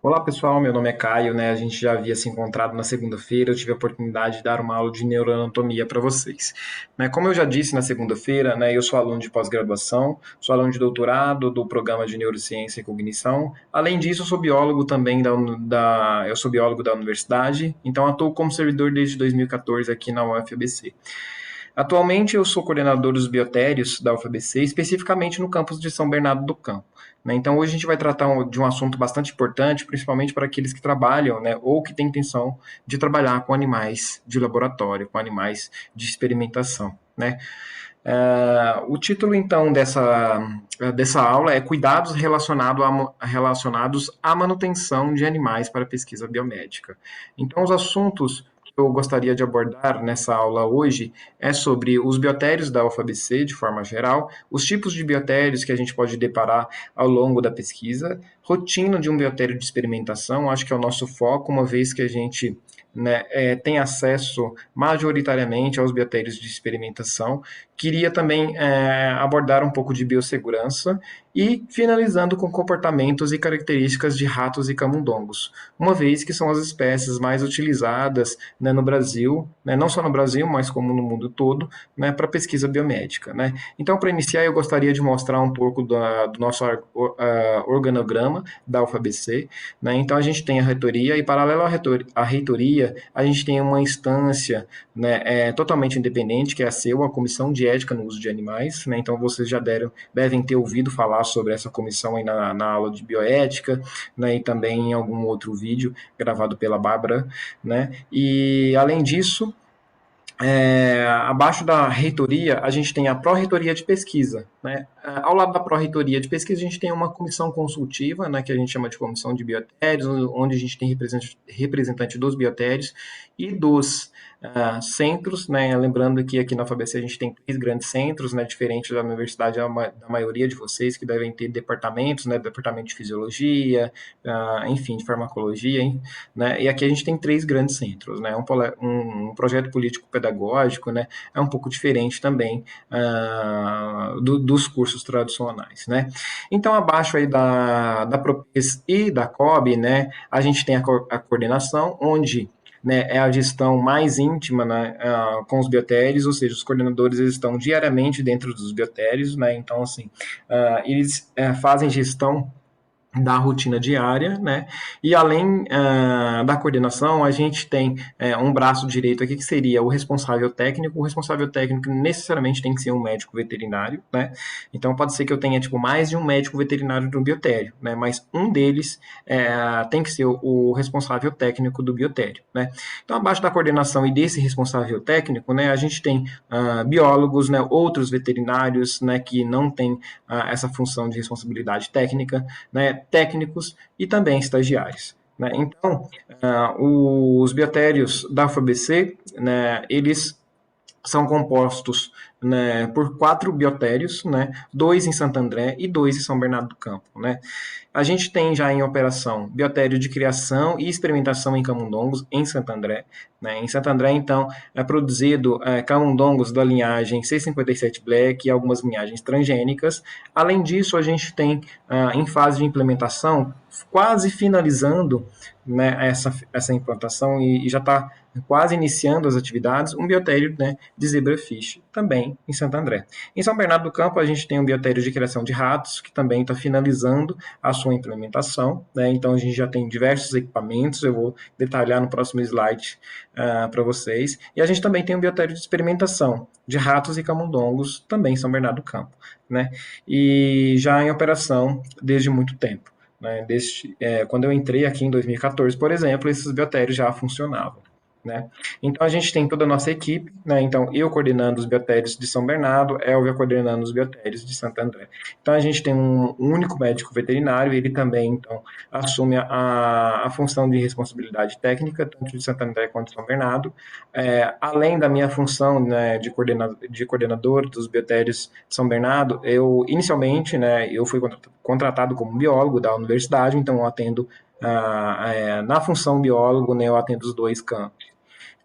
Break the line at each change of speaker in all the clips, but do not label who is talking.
Olá pessoal, meu nome é Caio, né? A gente já havia se encontrado na segunda-feira, eu tive a oportunidade de dar uma aula de neuroanatomia para vocês. Né, como eu já disse na segunda-feira, né, eu sou aluno de pós-graduação, sou aluno de doutorado do programa de Neurociência e Cognição. Além disso, eu sou biólogo também eu sou biólogo da universidade, então atuo como servidor desde 2014 aqui na UFABC. Atualmente eu sou coordenador dos biotérios da UFABC, especificamente no campus de São Bernardo do Campo. Né? Então hoje a gente vai tratar de um assunto bastante importante, principalmente para aqueles que trabalham, né, ou que têm intenção de trabalhar com animais de laboratório, com animais de experimentação. Né? O título, então, dessa aula é Cuidados relacionados à manutenção de animais para pesquisa biomédica. Então, os assuntos que eu gostaria de abordar nessa aula hoje é sobre os biotérios da UFABC, de forma geral, os tipos de biotérios que a gente pode deparar ao longo da pesquisa, rotina de um biotério de experimentação, acho que é o nosso foco, uma vez que a gente, né, tem acesso majoritariamente aos biotérios de experimentação. Queria também abordar um pouco de biossegurança e finalizando com comportamentos e características de ratos e camundongos, uma vez que são as espécies mais utilizadas, né, no Brasil, né, não só no Brasil, mas como no mundo todo, né, para pesquisa biomédica. Né? Então, para iniciar, eu gostaria de mostrar um pouco do nosso organograma da UFABC. Né? Então, a gente tem a reitoria e, paralelo à reitoria, a gente tem uma instância, né, totalmente independente, que é a CEU, a Comissão de Ética no Uso de Animais. Né? Então, vocês já devem ter ouvido falar sobre essa comissão aí na aula de bioética, né? E também em algum outro vídeo gravado pela Bárbara. Né? E, além disso, abaixo da reitoria, a gente tem a pró-reitoria de pesquisa. Né? Ao lado da pró-reitoria de pesquisa, a gente tem uma comissão consultiva, né, que a gente chama de comissão de biotérios, onde a gente tem representante dos biotérios e dos centros. Né? Lembrando que aqui na UFABC a gente tem 3 grandes centros, né, diferente da universidade da maioria de vocês, que devem ter departamentos, né, departamento de fisiologia, enfim, de farmacologia. Hein? Né? E aqui a gente tem 3 grandes centros. Né? Um projeto político pedagógico, né, é um pouco diferente também dos cursos tradicionais. Né? Então, abaixo aí da PROPES e da COB, né, a gente tem a coordenação, onde, né, é a gestão mais íntima, né, com os biotérios, ou seja, os coordenadores eles estão diariamente dentro dos biotérios. Né, então, assim, eles fazem gestão da rotina diária. Né? E além da coordenação, a gente tem um braço direito aqui que seria o responsável técnico. O responsável técnico necessariamente tem que ser um médico veterinário. Né? Então pode ser que eu tenha tipo, mais de um médico veterinário no biotério, né? Mas um deles tem que ser o responsável técnico do biotério. Né? Então abaixo da coordenação e desse responsável técnico, né, a gente tem biólogos, né, outros veterinários, né, que não têm essa função de responsabilidade técnica, né, técnicos e também estagiários. Né? Então, os biotérios da UFABC, né, eles são compostos, né, por 4 biotérios, né, 2 em Santo André e 2 em São Bernardo do Campo. Né? A gente tem já em operação biotério de criação e experimentação em camundongos em Santo André. Né? Em Santo André, então, é produzido camundongos da linhagem C57 Black e algumas linhagens transgênicas. Além disso, a gente tem em fase de implementação, quase finalizando, né, essa implantação e já está quase iniciando as atividades, um biotério, né, de zebrafish, também em Santo André. Em São Bernardo do Campo, a gente tem um biotério de criação de ratos, que também está finalizando a sua implementação. Né? Então, a gente já tem diversos equipamentos, eu vou detalhar no próximo slide para vocês. E a gente também tem um biotério de experimentação de ratos e camundongos, também em São Bernardo do Campo. Né? E já em operação desde muito tempo. Né? Quando eu entrei aqui em 2014, por exemplo, esses biotérios já funcionavam. Né? Então a gente tem toda a nossa equipe, né? Então eu coordenando os biotérios de São Bernardo, Elvia coordenando os biotérios de Santo André. Então a gente tem um único médico veterinário, ele também então assume a função de responsabilidade técnica, tanto de Santo André quanto de São Bernardo, além da minha função, né, de coordenador dos biotérios de São Bernardo. Eu inicialmente, né, eu fui contratado como biólogo da universidade, então eu atendo na função biólogo, né, eu atendo os 2 campos.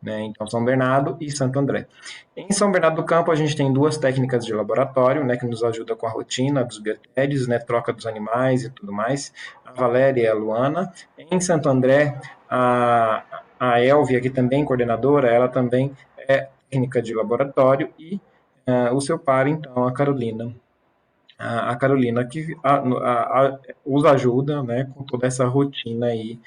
né? Então, São Bernardo e Santo André. Em São Bernardo do Campo, a gente tem duas técnicas de laboratório, né, que nos ajudam com a rotina dos biotérios, né, troca dos animais e tudo mais, a Valéria e a Luana. Em Santo André, a Elvia, que também é coordenadora, ela também é técnica de laboratório, e o seu par, então, a Carolina. A Carolina que os ajuda, né, com toda essa rotina aí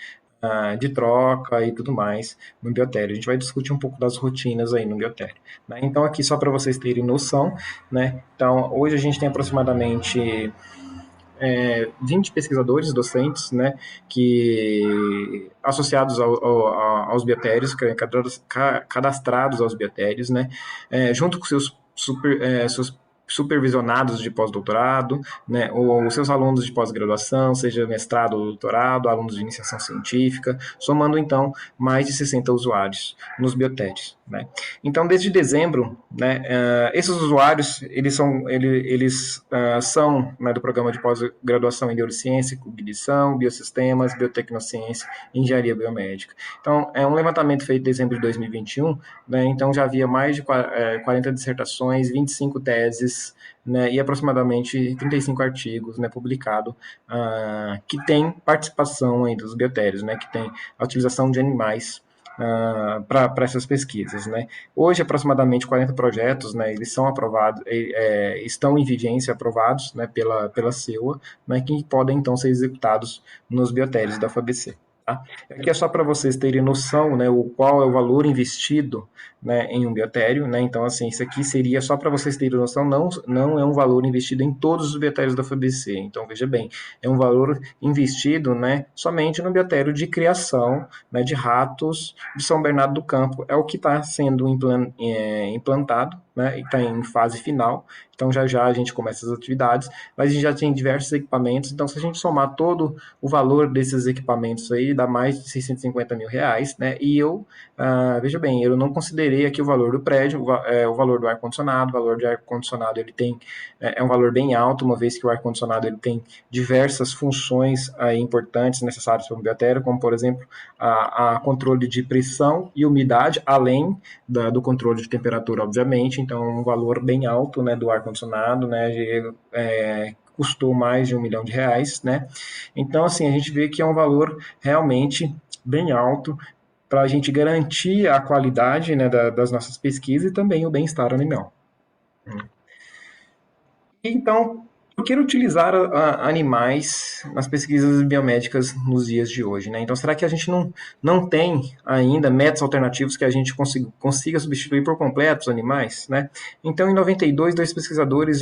de troca e tudo mais no biotério. A gente vai discutir um pouco das rotinas aí no biotério, né? Então, aqui só para vocês terem noção, né? Então, hoje a gente tem aproximadamente 20 pesquisadores, docentes, né, que associados aos biotérios, cadastrados aos biotérios, né, junto com seus supervisionados de pós-doutorado, né, ou seus alunos de pós-graduação, seja mestrado ou doutorado, alunos de iniciação científica, somando então mais de 60 usuários nos biotérios, né. Então, desde dezembro, né, esses usuários eles são, né, do programa de pós-graduação em neurociência, cognição, biosistemas, biotecnociência e engenharia biomédica. Então, é um levantamento feito em dezembro de 2021, né, então já havia mais de 40 dissertações, 25 teses, né, e aproximadamente 35 artigos, né, publicados, que tem participação aí dos biotérios, né, que tem a utilização de animais para essas pesquisas, né? Hoje, aproximadamente 40 projetos, né, eles são aprovados, estão em vigência, aprovados, né, pela CEUA, né, que podem, então, ser executados nos biotérios da FABC. Tá? Aqui é só para vocês terem noção, né, qual é o valor investido, né, em um biotério, né? Então, assim, isso aqui seria só para vocês terem noção, não é um valor investido em todos os biotérios da FABC. Então, veja bem, é um valor investido, né, somente no biotério de criação, né, de ratos de São Bernardo do Campo. É o que está sendo implantado, né, e está em fase final. Então, já já a gente começa as atividades, mas a gente já tem diversos equipamentos. Então, se a gente somar todo o valor desses equipamentos aí, dá mais de 650 mil reais, né? E veja bem, eu não considerei aqui o valor do prédio, o valor do ar-condicionado. O valor do ar-condicionado ele tem um valor bem alto, uma vez que o ar-condicionado ele tem diversas funções importantes necessárias para um biotério, como, por exemplo, a controle de pressão e umidade, além do controle de temperatura, obviamente. Então, um valor bem alto, né, do ar-condicionado, né, custou mais de R$ 1 milhão, né? Então, assim, a gente vê que é um valor realmente bem alto para a gente garantir a qualidade, né, das nossas pesquisas e também o bem-estar animal. Então, por que utilizar animais nas pesquisas biomédicas nos dias de hoje, né? Então, será que a gente não tem ainda métodos alternativos que a gente consiga substituir por completo os animais, né? Então, em 92, dois pesquisadores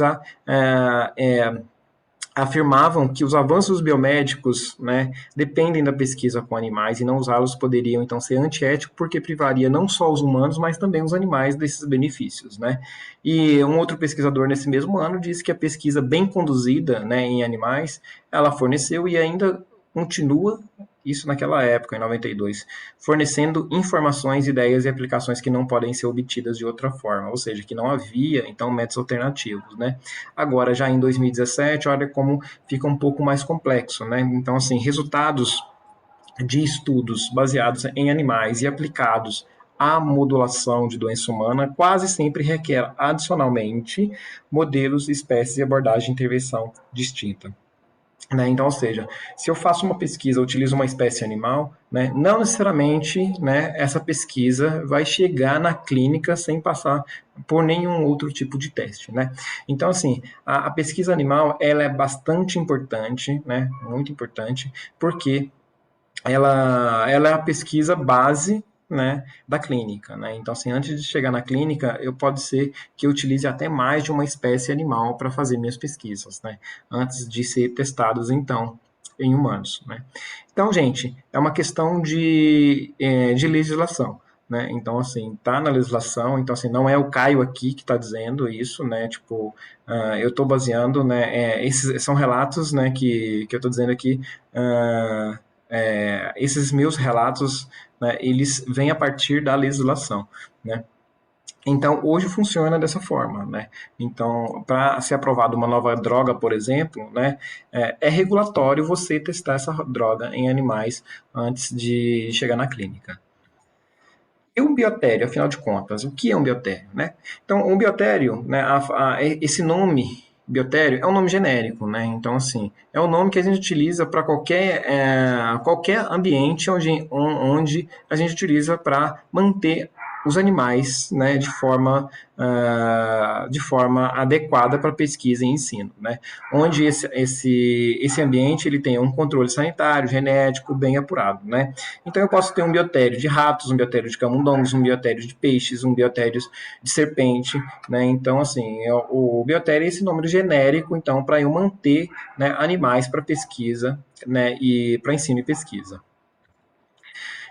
afirmavam que os avanços biomédicos, né, dependem da pesquisa com animais, e não usá-los poderiam então ser antiético, porque privaria não só os humanos, mas também os animais desses benefícios, né? E um outro pesquisador nesse mesmo ano disse que a pesquisa bem conduzida, né, em animais, ela forneceu e ainda continua, isso naquela época, em 92, fornecendo informações, ideias e aplicações que não podem ser obtidas de outra forma, ou seja, que não havia, então, métodos alternativos, né? Agora, já em 2017, olha como fica um pouco mais complexo, né? Então, assim, resultados de estudos baseados em animais e aplicados à modulação de doença humana quase sempre requer, adicionalmente, modelos, espécies e abordagem de intervenção distinta. Né? Então, ou seja, se eu faço uma pesquisa, utilizo uma espécie animal, né, não necessariamente, né, essa pesquisa vai chegar na clínica sem passar por nenhum outro tipo de teste, né? Então, assim, a pesquisa animal ela é bastante importante, né, muito importante, porque ela é a pesquisa base, né, da clínica, né? Então, assim, antes de chegar na clínica, pode ser que eu utilize até mais de uma espécie animal para fazer minhas pesquisas, né? Antes de ser testados, então, em humanos, né? Então, gente, é uma questão de legislação, né? Então, assim, tá na legislação, então, assim, não é o Caio aqui que está dizendo isso, né? Tipo, eu estou baseando, né? Esses são relatos, né, que eu estou dizendo aqui, esses meus relatos, né, eles vêm a partir da legislação, né? Então, hoje funciona dessa forma, né? Então, para ser aprovada uma nova droga, por exemplo, né, regulatório você testar essa droga em animais antes de chegar na clínica. E um biotério, afinal de contas, o que é um biotério, né? Então, um biotério, né, esse nome biotério é um nome genérico, né? Então, assim, é um nome que a gente utiliza para qualquer ambiente onde a gente utiliza para manter os animais, né, de forma adequada para pesquisa e ensino, né? Onde esse ambiente ele tem um controle sanitário, genético bem apurado, né? Então eu posso ter um biotério de ratos, um biotério de camundongos, um biotério de peixes, um biotério de serpente, né? Então, assim, o biotério é esse número genérico, então, para eu manter, né, animais para pesquisa, né, e para ensino e pesquisa.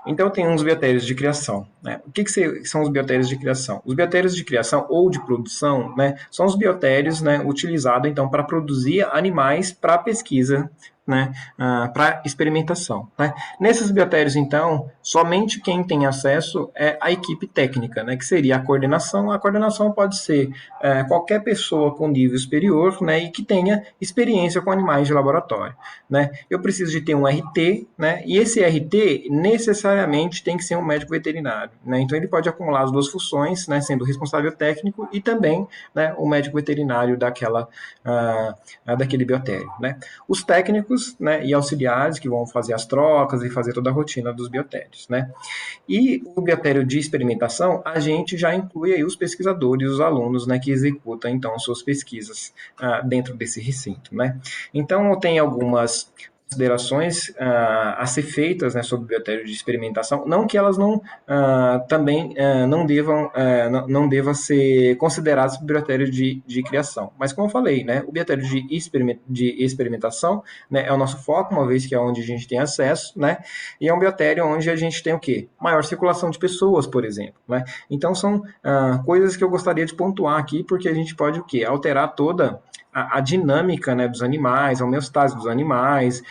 Então, tem uns biotérios de criação, né? O que são os biotérios de criação? Os biotérios de criação ou de produção, né, são os biotérios, né, utilizados, então, para produzir animais para pesquisa, né, para experimentação, né? Nesses biotérios, então, somente quem tem acesso é a equipe técnica, né, que seria a coordenação. A coordenação pode ser qualquer pessoa com nível superior, né, e que tenha experiência com animais de laboratório, né? Eu preciso de ter um RT, né, e esse RT necessariamente tem que ser um médico veterinário, né? Então ele pode acumular as duas funções, né, sendo o responsável técnico e também, né, o médico veterinário daquele biotério, né? Os técnicos, né, e auxiliares que vão fazer as trocas e fazer toda a rotina dos biotérios, né? E o biotério de experimentação, a gente já inclui aí os pesquisadores, os alunos, né, que executam, então, suas pesquisas dentro desse recinto, né? Então, tem algumas considerações a ser feitas, né, sobre o biotério de experimentação, não que elas não também não deva ser consideradas biotério de criação, mas como eu falei, né, o biotério de experimentação, né, é o nosso foco, uma vez que é onde a gente tem acesso, né, e é um biotério onde a gente tem o quê? Maior circulação de pessoas, por exemplo, né? Então são coisas que eu gostaria de pontuar aqui, porque a gente pode o quê? Alterar toda a dinâmica, né, dos animais, a homeostase dos animais,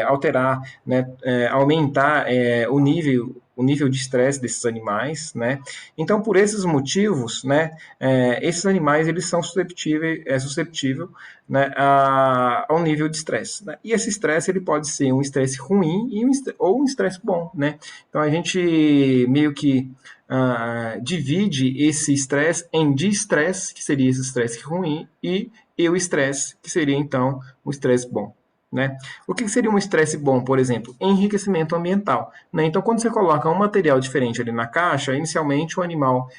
alterar, né, aumentar o nível de estresse desses animais, né? Então, por esses motivos, né, esses animais eles são susceptíveis, né, ao nível de estresse, né? E esse estresse ele pode ser um estresse ruim ou um estresse bom, né? Então a gente meio que divide esse estresse em de-estresse, que seria esse estresse ruim, e o estresse, que seria então um estresse bom. Né? O que seria um estresse bom, por exemplo? Enriquecimento ambiental. Né? Então, quando você coloca um material diferente ali na caixa, inicialmente o animal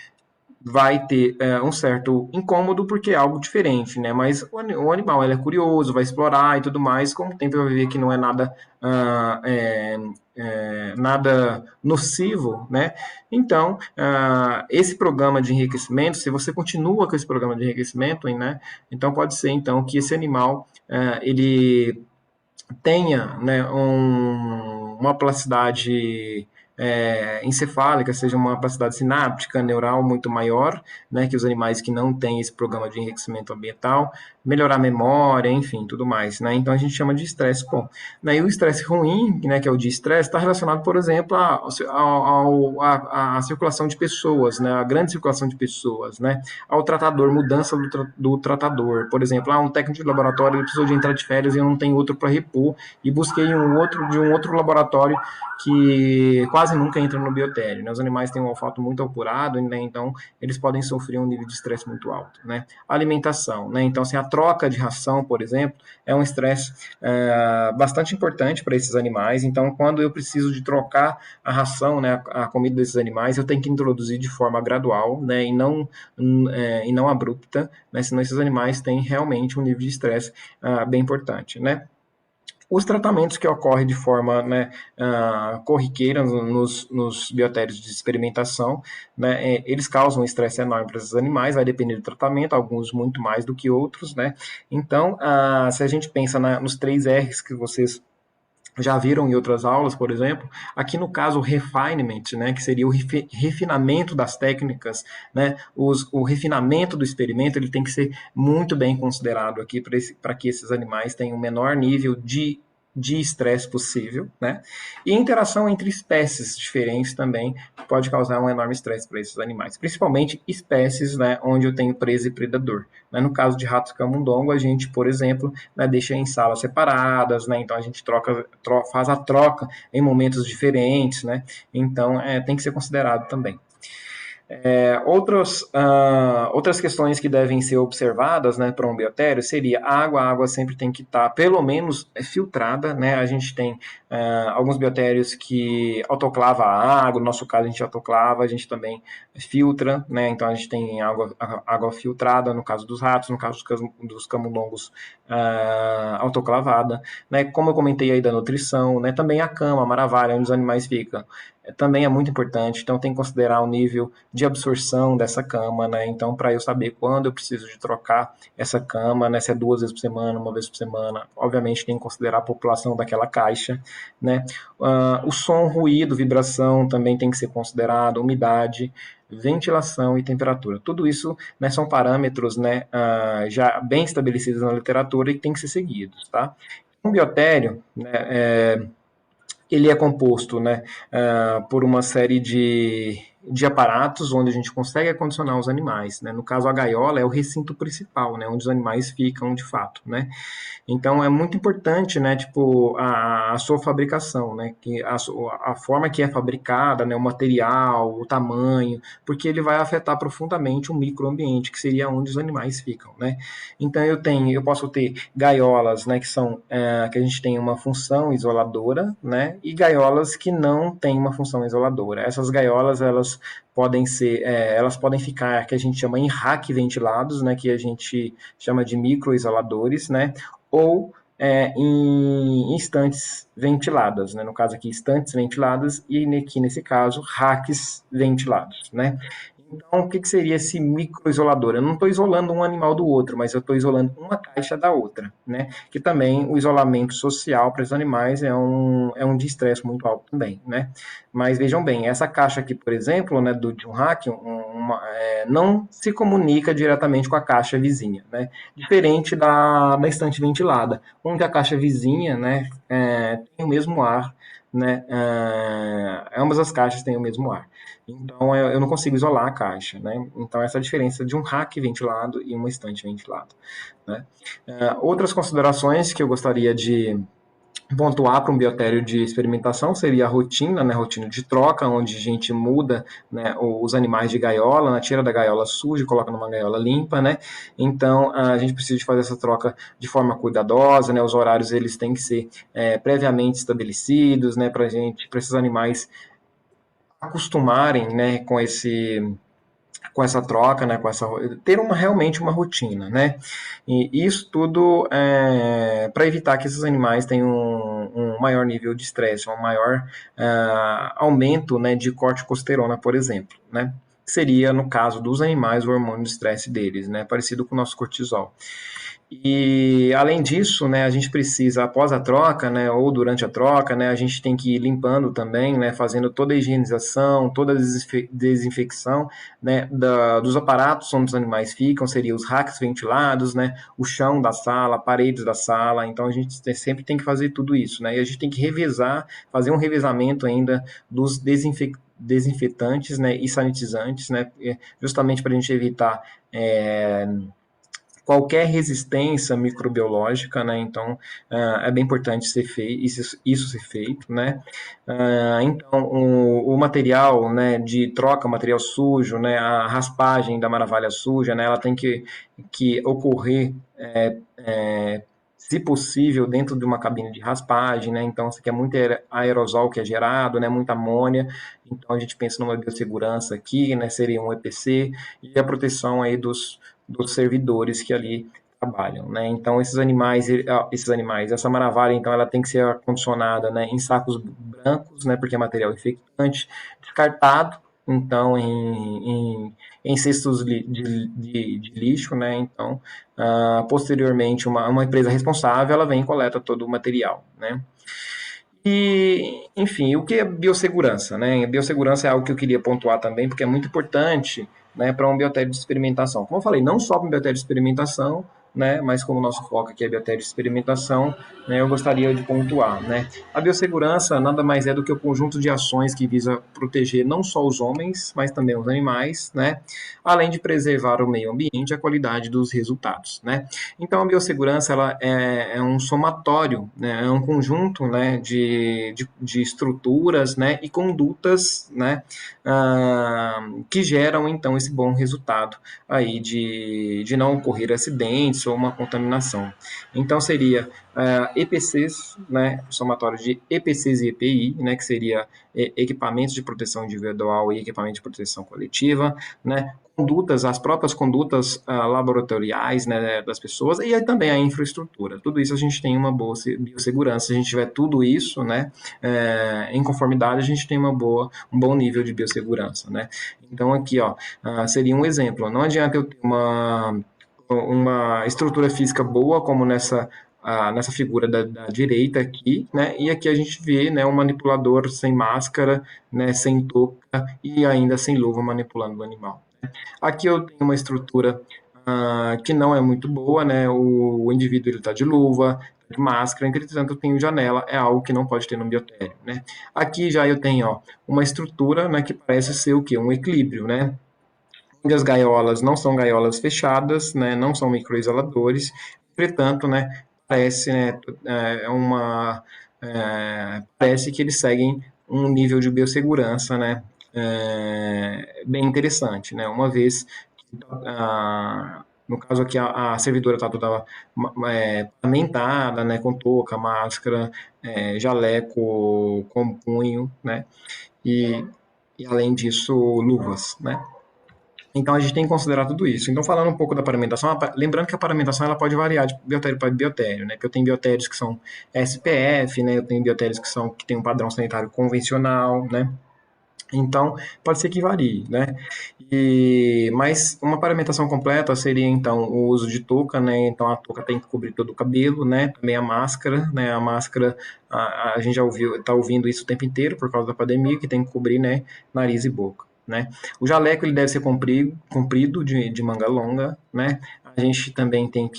vai ter um certo incômodo porque é algo diferente, né? Mas o animal ele é curioso, vai explorar e tudo mais, com o tempo vai ver que não é nada nada nocivo, né? Então, esse programa de enriquecimento, se você continua com esse programa de enriquecimento, né? Então pode ser então que esse animal ele tenha, né, uma plasticidade encefálica, seja uma plasticidade sináptica, neural muito maior, né, que os animais que não têm esse programa de enriquecimento ambiental, melhorar a memória, enfim, tudo mais, né? Então a gente chama de estresse bom. Né? E o estresse ruim, né, que é o de estresse, está relacionado, por exemplo, à circulação de pessoas, né, a grande circulação de pessoas, né, ao tratador, mudança do tratador, por exemplo, um técnico de laboratório ele precisou de entrar de férias e eu não tenho outro para repor e busquei de um outro laboratório que quase nunca entra no biotério, né? Os animais têm um olfato muito apurado, né? Então eles podem sofrer um nível de estresse muito alto, né? A alimentação, né? Então, assim, a troca de ração, por exemplo, é um estresse bastante importante para esses animais. Então, quando eu preciso de trocar a ração, né, a comida desses animais, eu tenho que introduzir de forma gradual, né, e não abrupta, né? Senão esses animais têm realmente um nível de estresse bem importante, né? Os tratamentos que ocorrem de forma, né, corriqueira nos biotérios de experimentação, né, eles causam um estresse enorme para esses animais, vai depender do tratamento, alguns muito mais do que outros, né? Então, se a gente pensa nos 3 R's que vocês já viram em outras aulas, por exemplo, aqui no caso o refinement, né, que seria o refinamento das técnicas, né, o refinamento do experimento, ele tem que ser muito bem considerado aqui para que esses animais tenham o menor nível de de estresse possível, né? E interação entre espécies diferentes também pode causar um enorme estresse para esses animais, principalmente espécies, né, onde eu tenho presa e predador. Né? No caso de rato camundongo, a gente, por exemplo, né, deixa em salas separadas, né? Então a gente faz a troca em momentos diferentes, né? Então tem que ser considerado também. Outras questões que devem ser observadas, né, para um biotério seria a água sempre tem que estar pelo menos filtrada, né? A gente tem alguns biotérios que autoclava a água, no nosso caso a gente autoclava, a gente também filtra, né? Então a gente tem água filtrada no caso dos ratos, no caso dos camundongos autoclavada, né? Como eu comentei aí da nutrição, né? Também a cama, a maravilha, onde os animais ficam. Também é muito importante, então tem que considerar o nível de absorção dessa cama, né? Então, para eu saber quando eu preciso de trocar essa cama, né? Se é 2 vezes por semana, 1 vez por semana, obviamente tem que considerar a população daquela caixa, né? O som, ruído, vibração também tem que ser considerado, umidade, ventilação e temperatura. Tudo isso, né, são parâmetros, né, já bem estabelecidos na literatura e tem que ser seguidos, tá? Um biotério, né, ele é composto, né, por uma série de aparatos onde a gente consegue acondicionar os animais, né? No caso, a gaiola é o recinto principal, né, onde os animais ficam de fato, né? Então é muito importante, né, tipo, a sua fabricação, né, que a forma que é fabricada, né, o material, o tamanho, porque ele vai afetar profundamente o microambiente, que seria onde os animais ficam, né. Então eu posso ter gaiolas, né, que a gente tem uma função isoladora, né, e gaiolas que não têm uma função isoladora. Essas gaiolas, elas podem ficar, que a gente chama em rack ventilados, né, que a gente chama de microisoladores, né, ou em estantes ventiladas, né? No caso aqui, estantes ventiladas e aqui nesse caso, racks ventilados, né? Então, o que seria esse microisolador? Eu não estou isolando um animal do outro, mas eu estou isolando uma caixa da outra, né? Que também o isolamento social para os animais é um de estresse muito alto também, né? Mas vejam bem, essa caixa aqui, por exemplo, né, de um rack, não se comunica diretamente com a caixa vizinha, né? Diferente da estante ventilada, onde a caixa vizinha, né, tem o mesmo ar, né? Ambas as caixas têm o mesmo ar. Então, eu não consigo isolar a caixa, né? Então, essa é a diferença de um rack ventilado e uma estante ventilada, né? Outras considerações que eu gostaria de pontuar para um biotério de experimentação seria a rotina, né, rotina de troca, onde a gente muda, né, os animais de gaiola, né, tira da gaiola suja e coloca numa gaiola limpa, né? Então a gente precisa de fazer essa troca de forma cuidadosa, né? Os horários eles têm que ser previamente estabelecidos, né, para esses animais acostumarem, né, com essa troca, né, ter realmente uma rotina, né? E isso tudo para evitar que esses animais tenham um maior nível de estresse, um maior aumento, né, de corticosterona, por exemplo, né? Seria, no caso dos animais, o hormônio de estresse deles, né? Parecido com o nosso cortisol. E além disso, né, a gente precisa, após a troca, né, ou durante a troca, né, a gente tem que ir limpando também, né, fazendo toda a higienização, toda a desinfecção, né, dos aparatos onde os animais ficam, seriam os racks ventilados, né, o chão da sala, paredes da sala. Então a gente sempre tem que fazer tudo isso, né, e a gente tem que revezar, fazer um revezamento ainda dos desinfetantes, né, e sanitizantes, né, justamente para a gente evitar qualquer resistência microbiológica, né? Então é bem importante isso ser feito, né? Então o material, né, de troca, material sujo, né, a raspagem da maravilha suja, né, ela tem que ocorrer se possível, dentro de uma cabine de raspagem, né? Então, isso aqui é muito aerosol que é gerado, né? Muita amônia. Então, a gente pensa numa biossegurança aqui, né? Seria um EPC e a proteção aí dos servidores que ali trabalham, né? Então, esses animais, essa maravilha, então, ela tem que ser acondicionada, né, em sacos brancos, né? Porque é material infectante, descartado, então, em cestos de lixo, né? Então, posteriormente, uma empresa responsável, ela vem e coleta todo o material, né? E, enfim, o que é biossegurança, né? Biossegurança é algo que eu queria pontuar também, porque é muito importante, né, para um biotério de experimentação. Como eu falei, não só para um biotério de experimentação, né, mas como o nosso foco aqui é biotério de experimentação, né, eu gostaria de pontuar, né. A biossegurança nada mais é do que o conjunto de ações que visa proteger não só os homens, mas também os animais, né, além de preservar o meio ambiente e a qualidade dos resultados, né. Então, a biossegurança ela é um somatório, né, é um conjunto, né, de estruturas, né, e condutas, né, que geram, então, esse bom resultado aí de não ocorrer acidentes ou uma contaminação. Então, seria EPCs, né, somatório de EPCs e EPI, né, que seria equipamentos de proteção individual e equipamentos de proteção coletiva, né, condutas, as próprias condutas laboratoriais, né, das pessoas e aí também a infraestrutura. Tudo isso a gente tem uma boa biossegurança. Se a gente tiver tudo isso, né, em conformidade, a gente tem um bom nível de biossegurança, né. Então aqui, ó, seria um exemplo. Não adianta eu ter uma estrutura física boa, como nessa figura da direita aqui, né? E aqui a gente vê, né, um manipulador sem máscara, né, sem touca e ainda sem luva manipulando o animal. Aqui eu tenho uma estrutura que não é muito boa, né? O indivíduo está de luva, de máscara, entretanto eu tenho janela, é algo que não pode ter no biotério, né? Aqui já eu tenho, ó, uma estrutura, né, que parece ser o quê? Um equilíbrio, né? Onde as gaiolas não são gaiolas fechadas, né? Não são microisoladores, entretanto, né? Parece, né, parece que eles seguem um nível de biossegurança, né? Bem interessante, né? Uma vez no caso aqui a servidora está toda ornamentada, né, com touca, máscara, jaleco com punho, né, e, e além disso luvas, né. Então a gente tem que considerar tudo isso. Então falando um pouco da paramentação, lembrando que a paramentação ela pode variar de biotério para biotério, né? Porque eu tenho biotérios que são SPF, né? Eu tenho biotérios que têm um padrão sanitário convencional, né? Então, pode ser que varie, né? Mas uma paramentação completa seria, então, o uso de touca, né? Então, a touca tem que cobrir todo o cabelo, né? Também a máscara, né? A máscara, a gente já está ouvindo isso o tempo inteiro por causa da pandemia, que tem que cobrir, né? Nariz e boca, né? O jaleco, ele deve ser comprido de manga longa, né? A gente também tem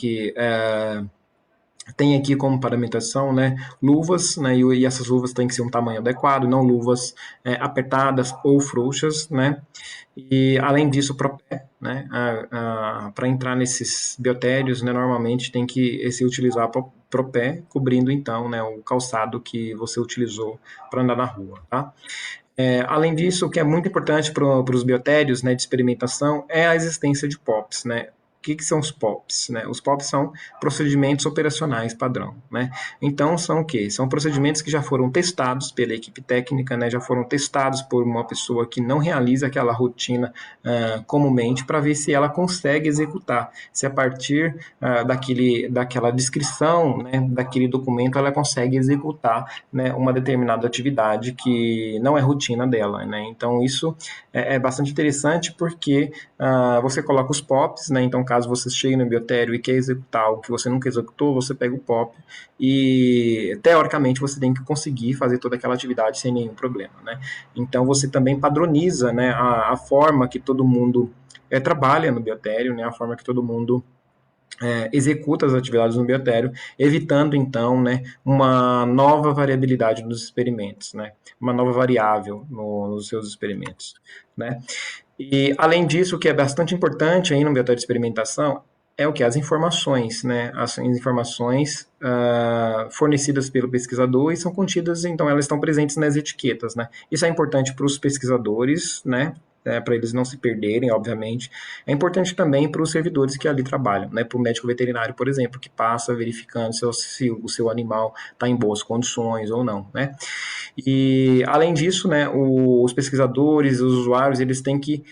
aqui como paramentação, né, luvas, né, e essas luvas têm que ser um tamanho adequado, não luvas apertadas ou frouxas, né, e além disso, propé, né, para entrar nesses biotérios, né, normalmente tem que se utilizar propé, cobrindo então, né, o calçado que você utilizou para andar na rua, tá? Além disso, o que é muito importante para os biotérios, né, de experimentação é a existência de POPs, né? O que são os POPs? Né? Os POPs são procedimentos operacionais padrão. Né? Então, são o quê? São procedimentos que já foram testados pela equipe técnica, né? Já foram testados por uma pessoa que não realiza aquela rotina comumente para ver se ela consegue executar, se a partir daquela descrição, né, daquele documento, ela consegue executar, né, uma determinada atividade que não é rotina dela. Né? Então, isso é bastante interessante porque você coloca os POPs, né? Então, caso você chegue no biotério e quer executar algo que você nunca executou, você pega o POP e, teoricamente, você tem que conseguir fazer toda aquela atividade sem nenhum problema, né? Então, você também padroniza, né, a forma que todo mundo trabalha no biotério, né? A forma que todo mundo executa as atividades no biotério, evitando então, né, uma nova variabilidade nos experimentos, né, uma nova variável nos seus experimentos, né. E além disso, o que é bastante importante aí no biotério de experimentação é o que? As informações, né, as informações fornecidas pelo pesquisador e são contidas, então elas estão presentes nas etiquetas, né. Isso é importante para os pesquisadores, né, para eles não se perderem, obviamente. É importante também para os servidores que ali trabalham, né? Para o médico veterinário, por exemplo, que passa verificando se o seu animal está em boas condições ou não, né? E, além disso, né, os pesquisadores, os usuários, eles têm que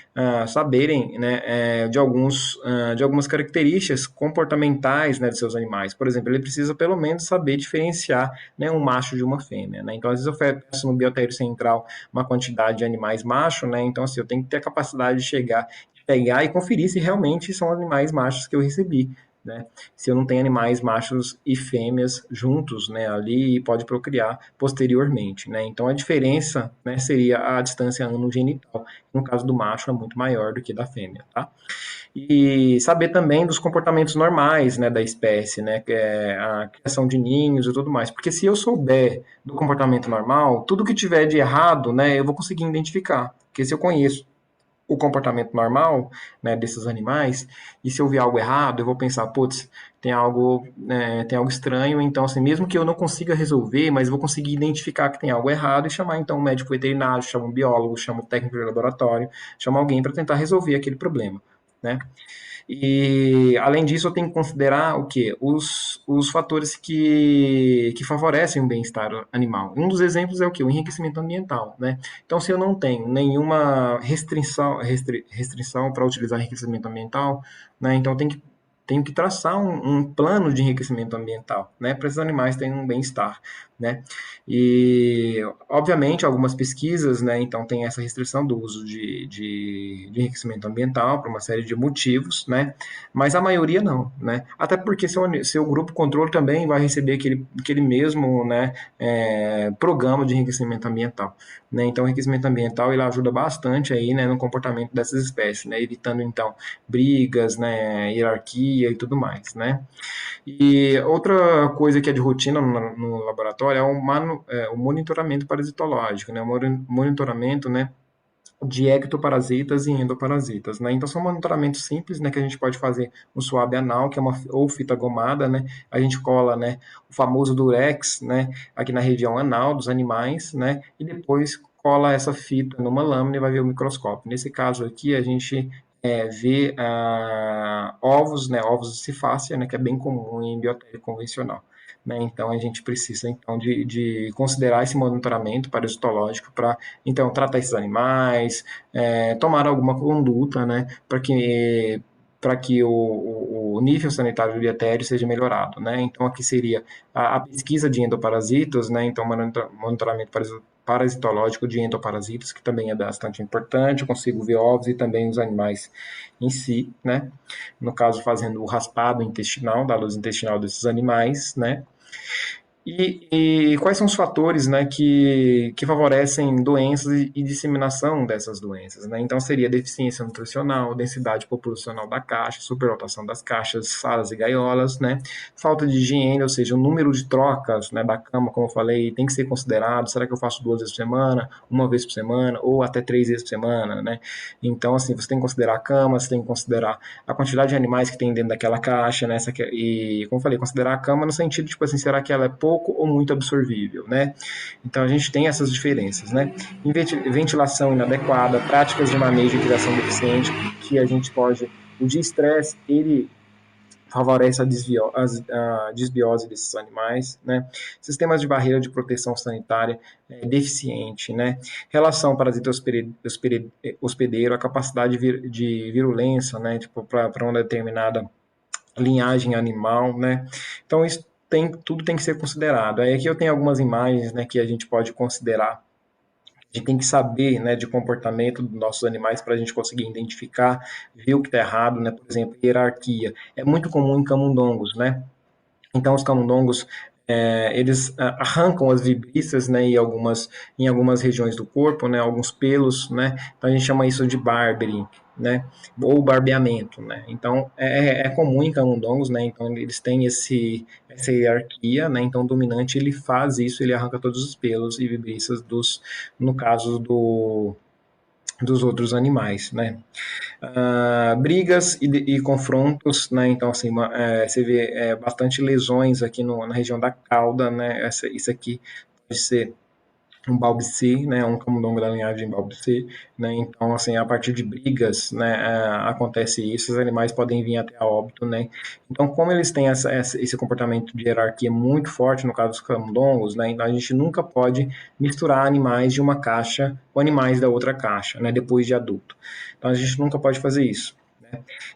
saberem, né, de algumas características comportamentais, né, de seus animais. Por exemplo, ele precisa pelo menos saber diferenciar, né, um macho de uma fêmea. Né? Então, às vezes eu peço no biotério central uma quantidade de animais macho, né? Então, assim, eu tenho que ter a capacidade de chegar, pegar e conferir se realmente são animais machos que eu recebi. né? Se eu não tenho animais machos e fêmeas juntos, né, ali e pode procriar posteriormente, né? Então a diferença, né, seria a distância ano-genital. No caso do macho é muito maior do que da fêmea, tá? E saber também dos comportamentos normais, né, da espécie, né, que é a criação de ninhos e tudo mais. Porque se eu souber do comportamento normal, tudo que tiver de errado, né, eu vou conseguir identificar. Porque se eu conheço o comportamento normal, né, desses animais, e se eu ver algo errado, eu vou pensar, putz, tem algo estranho, então, assim, mesmo que eu não consiga resolver, mas eu vou conseguir identificar que tem algo errado e chamar, então, um médico veterinário, chama um biólogo, chama um técnico de laboratório, chama alguém para tentar resolver aquele problema, né? E, além disso, eu tenho que considerar o quê? Os fatores que favorecem o bem-estar animal. Um dos exemplos é o quê? O enriquecimento ambiental, né? Então, se eu não tenho nenhuma restrição para utilizar enriquecimento ambiental, né? Então, tenho que traçar um plano de enriquecimento ambiental, né? Para esses animais terem um bem-estar, né? E, obviamente, algumas pesquisas, né? Então, tem essa restrição do uso de enriquecimento ambiental por uma série de motivos, né? Mas a maioria não, né? Até porque seu grupo controle também vai receber aquele mesmo, né, programa de enriquecimento ambiental, né? Então, o enriquecimento ambiental ele ajuda bastante aí, né, no comportamento dessas espécies, né? Evitando então brigas, né, hierarquia e tudo mais, né? E outra coisa que é de rotina no laboratório é o monitoramento parasitológico, né? O monitoramento, né, de ectoparasitas e endoparasitas, né? Então são monitoramentos simples, né, que a gente pode fazer um suave anal, que é uma ou fita gomada, né? A gente cola, né, o famoso durex, né, aqui na região anal dos animais, né? E depois cola essa fita numa lâmina e vai ver o microscópio. Nesse caso aqui a gente vê ovos, né, ovos de cifácia, né, que é bem comum em biotério convencional. Né? Então a gente precisa então de considerar esse monitoramento parasitológico para então tratar esses animais, tomar alguma conduta, né, para que o nível sanitário do biotério seja melhorado, né? Então aqui seria a pesquisa de endoparasitas, né? Então monitoramento parasitológico de endoparasitas, que também é bastante importante. Eu consigo ver ovos e também os animais em si, né? No caso fazendo o raspado intestinal, da luz intestinal desses animais, né? E quais são os fatores, né, que favorecem doenças e disseminação dessas doenças, né? Então seria deficiência nutricional, densidade populacional da caixa, superlotação das caixas, salas e gaiolas, né? Falta de higiene, ou seja, o número de trocas, né, da cama, como eu falei, tem que ser considerado. Será que eu faço 2 vezes por semana, uma vez por semana ou até 3 vezes por semana, né? Então, assim, você tem que considerar a cama, você tem que considerar a quantidade de animais que tem dentro daquela caixa, né? E, como eu falei, considerar a cama no sentido, tipo assim, será que ela é pouco ou muito absorvível, né? Então a gente tem essas diferenças, né? Ventilação inadequada, práticas de manejo e criação deficiente, que a gente pode... O de estresse, ele favorece a desbiose desses animais, né? Sistemas de barreira de proteção sanitária deficiente, né? Relação parasita-hospedeiro, a capacidade de virulência, né? Tipo, para uma determinada linhagem animal, né? Então, isso tudo tem que ser considerado. Aí aqui eu tenho algumas imagens, né, que a gente pode considerar. A gente tem que saber, né, de comportamento dos nossos animais para a gente conseguir identificar, ver o que está errado, né? Por exemplo, hierarquia. É muito comum em camundongos, né? Então, os camundongos, eles arrancam as vibriças, né, em algumas regiões do corpo, né, alguns pelos, né, então a gente chama isso de barbering, né, ou barbeamento, né, então é comum em camundongos, né, então eles têm essa hierarquia, né, então o dominante ele faz isso, ele arranca todos os pelos e vibriças no caso dos outros animais, né. Brigas e confrontos, né? Então, assim, você vê bastante lesões aqui na região da cauda, né? Isso aqui pode ser um Balbici, né, um camundongo da linhagem Balbici, né, então, assim, a partir de brigas, né, acontece isso, os animais podem vir até a óbito, né, então, como eles têm esse comportamento de hierarquia muito forte, no caso dos camundongos, né, então a gente nunca pode misturar animais de uma caixa com animais da outra caixa, né, depois de adulto, então a gente nunca pode fazer isso.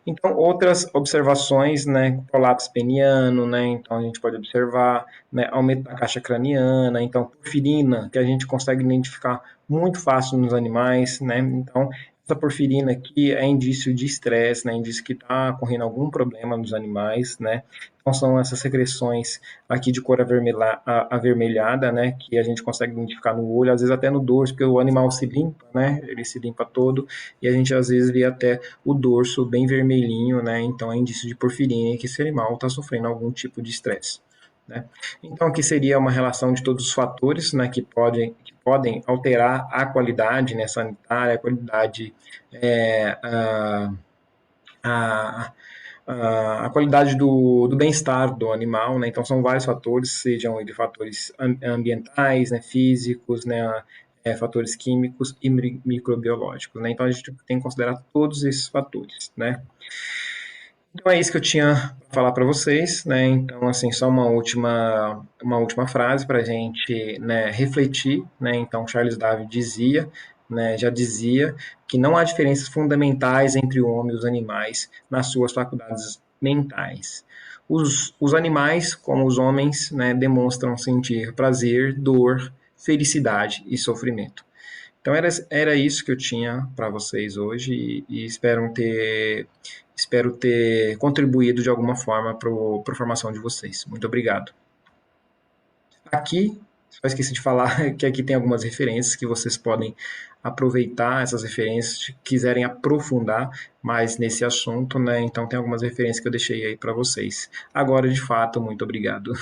Então, outras observações, né, prolapso peniano, né, então a gente pode observar, né, aumento da caixa craniana, então porfirina, que a gente consegue identificar muito fácil nos animais, né, então essa porfirina aqui é indício de estresse, né? Indício que está ocorrendo algum problema nos animais, né? Então são essas secreções aqui de cor avermelhada, né? Que a gente consegue identificar no olho, às vezes até no dorso, porque o animal se limpa, né? Ele se limpa todo e a gente às vezes vê até o dorso bem vermelhinho, né? Então é indício de porfirina que esse animal está sofrendo algum tipo de estresse. Né? Então, aqui seria uma relação de todos os fatores, né, que podem alterar a qualidade, né, sanitária, a qualidade, a, a qualidade do bem-estar do animal. Né? Então, são vários fatores, sejam de fatores ambientais, né, físicos, né, fatores químicos e microbiológicos. Né? Então, a gente tem que considerar todos esses fatores. Né? Então é isso que eu tinha para falar para vocês, né? Então, assim, só uma última frase para a gente, né, refletir, né? Então, Charles Darwin dizia, né, já dizia que não há diferenças fundamentais entre o homem e os animais nas suas faculdades mentais. Os animais, como os homens, né, demonstram sentir prazer, dor, felicidade e sofrimento. Então era isso que eu tinha para vocês hoje e espero ter contribuído de alguma forma para a formação de vocês. Muito obrigado. Aqui, só esqueci de falar que aqui tem algumas referências que vocês podem aproveitar essas referências, se quiserem aprofundar mais nesse assunto, né? Então tem algumas referências que eu deixei aí para vocês. Agora, de fato, muito obrigado.